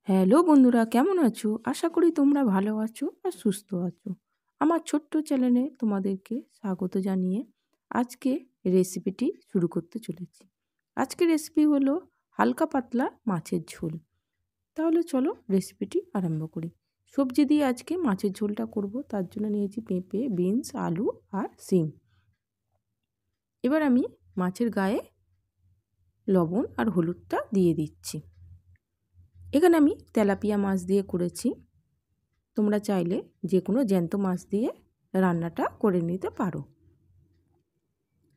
Hello বন্ধুরা, কেমন আছো? আশা করি তোমরা ভালো আছো আর সুস্থ আছো। আমার ছোট্ট চ্যানেলে তোমাদেরকে স্বাগত জানিয়ে আজকে রেসিপিটি শুরু করতে চলেছি। আজকের রেসিপি হলো হালকা পাতলা মাছের ঝোল। তাহলে চলো রেসিপিটি আরম্ভ করি। সবজি দিয়ে আজকে মাছের ঝোলটা করব, তার জন্য নিয়েছি পেঁপে, বিনস, আলু আর শিম। এবার আমি মাছের গায়ে লবণ আর হলুদটা দিয়ে দিচ্ছি। এখানে আমি তেলাপিয়া মাছ দিয়ে করেছি। তোমরা চাইলে যে কোনো জ্যান্ত মাছ দিয়ে রান্নাটা করে নিতে পারো।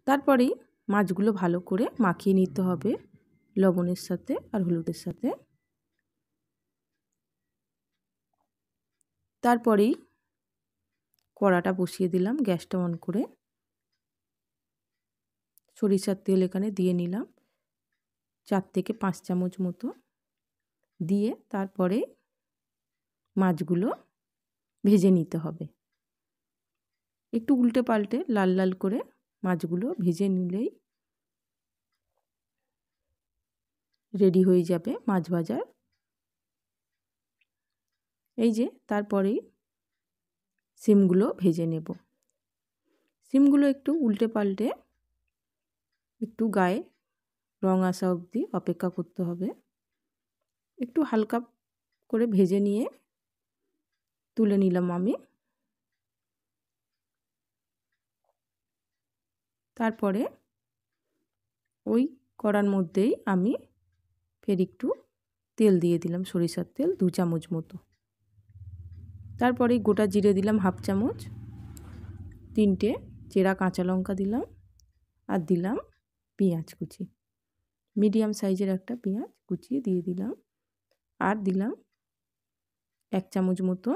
তারপরেই মাছগুলো ভালো করে মাখিয়ে নিতে হবে লবণের সাথে আর হলুদের সাথে। তারপরেই কড়াটা বসিয়ে দিলাম, গ্যাসটা অন করে সরিষার তেল এখানে দিয়ে নিলাম 4 থেকে 5 চামচ মতো। দিয়ে তারপরে মাছগুলো ভেজে নিতে হবে। একটু উল্টে পাল্টে লাল লাল করে মাছগুলো ভেজে নিলেই রেডি হয়ে যাবে মাছ ভাজার। এই যে তারপরেই শিমগুলো ভেজে নেব। শিমগুলো একটু উল্টে পাল্টে একটু গায়ে রং আসা অবধি অপেক্ষা করতে হবে। একটু হালকা করে ভেজে নিয়ে তুলে নিলাম আমি। তারপরে ওই কড়ার মধ্যেই আমি ফের একটু তেল দিয়ে দিলাম, সরিষার তেল 2 চামচ মতো। তারপরে গোটা জিরে দিলাম 1/2 চামচ, 3টে চেরা কাঁচা লঙ্কা দিলাম আর দিলাম পেঁয়াজ কুচি। মিডিয়াম সাইজের একটা পেঁয়াজ কুচিয়ে দিয়ে দিলাম। আর দিলাম 1 চামচ মতো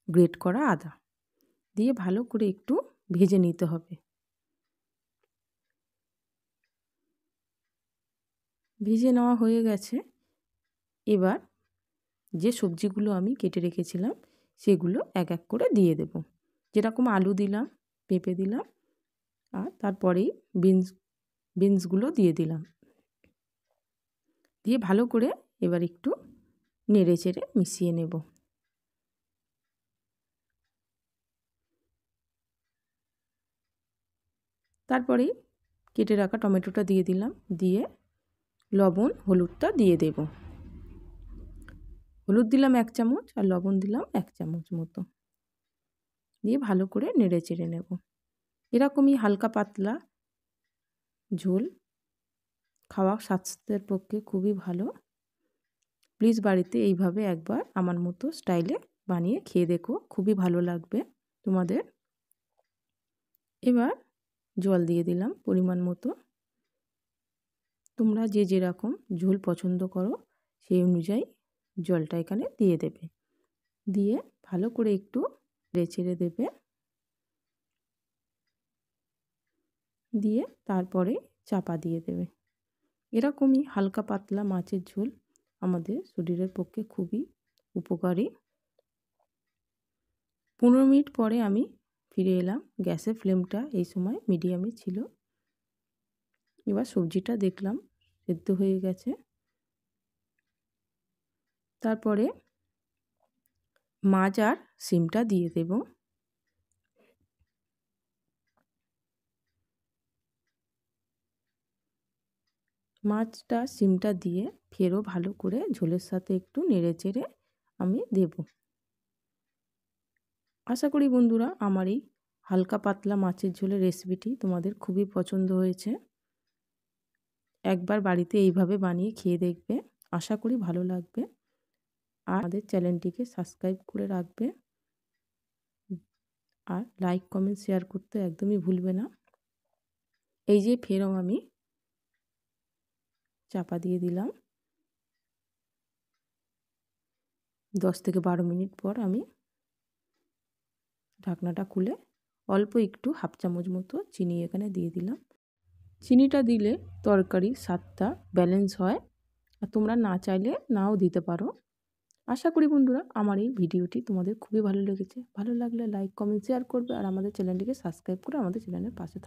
গ্রেট করা আদা। দিয়ে ভালো করে একটু ভেজে নিতে হবে। ভেজে নেওয়া হয়ে গেছে। এবার যে সবজিগুলো আমি কেটে রেখেছিলাম সেগুলো এক এক করে দিয়ে দেব। যেরকম আলু দিলাম, পেঁপে দিলাম আর তারপরেই বিনসগুলো দিয়ে দিলাম। দিয়ে ভালো করে এবার একটু নেড়ে চেড়ে মিশিয়ে নেব। তারপরেই কেটে রাখা টমেটোটা দিয়ে দিলাম। দিয়ে লবণ হলুদটা দিয়ে দেব। হলুদ দিলাম 1 চামচ আর লবণ দিলাম 1 চামচ মতো। দিয়ে ভালো করে নেড়ে চেড়ে নেব। এরকমই হালকা পাতলা ঝোল খাওয়া স্বাস্থ্যের পক্ষে খুবই ভালো। প্লিজ বাড়িতে এইভাবে একবার আমার মতো স্টাইলে বানিয়ে খেয়ে দেখো, খুবই ভালো লাগবে তোমাদের। এবার জল দিয়ে দিলাম পরিমাণ মতো। তোমরা যে যেরকম ঝোল পছন্দ করো সেই অনুযায়ী জলটা এখানে দিয়ে দেবে। দিয়ে ভালো করে একটু নেড়ে চেড়ে দেবে। দিয়ে তারপরে চাপা দিয়ে দেবে। এরকমই হালকা পাতলা মাছের ঝোল আমাদের শরীরের পক্ষে খুবই উপকারী। 15 মিনিট পরে আমি ফিরে এলাম। গ্যাসের ফ্লেমটা এই সময় মিডিয়ামে ছিল। এবার সবজিটা দেখলাম সেদ্ধ হয়ে গেছে। তারপরে মাছ আর শিমটা দিয়ে দেব। মাছটা শিমটা দিয়ে ফেরও ভালো করে ঝোলের সাথে একটু নেড়ে চেড়ে আমি দেব। আশা করি বন্ধুরা আমার এই হালকা পাতলা মাছের ঝোলের রেসিপিটি তোমাদের খুবই পছন্দ হয়েছে। একবার বাড়িতে এইভাবে বানিয়ে খেয়ে দেখবে, আশা করি ভালো লাগবে। আর আমাদের চ্যানেলটিকে সাবস্ক্রাইব করে রাখবে। আর লাইক কমেন্ট শেয়ার করতে একদমই ভুলবে না। এই যে ফেরও আমি চাপা দিয়ে দিলাম। 10 থেকে 12 মিনিট পর আমি ঢাকনাটা খুলে অল্প একটু 1/2 চামচ মতো চিনি এখানে দিয়ে দিলাম। চিনিটা দিলে তরকারির স্বাদটা ব্যালেন্স হয়। আর তোমরা না চাইলে নাও দিতে পারো। আশা করি বন্ধুরা আমার এই ভিডিওটি তোমাদের খুবই ভালো লেগেছে। ভালো লাগলে লাইক কমেন্ট শেয়ার করবে আর আমাদের চ্যানেলটিকে সাবস্ক্রাইব করে আমাদের চ্যানেলের পাশে থাকবে।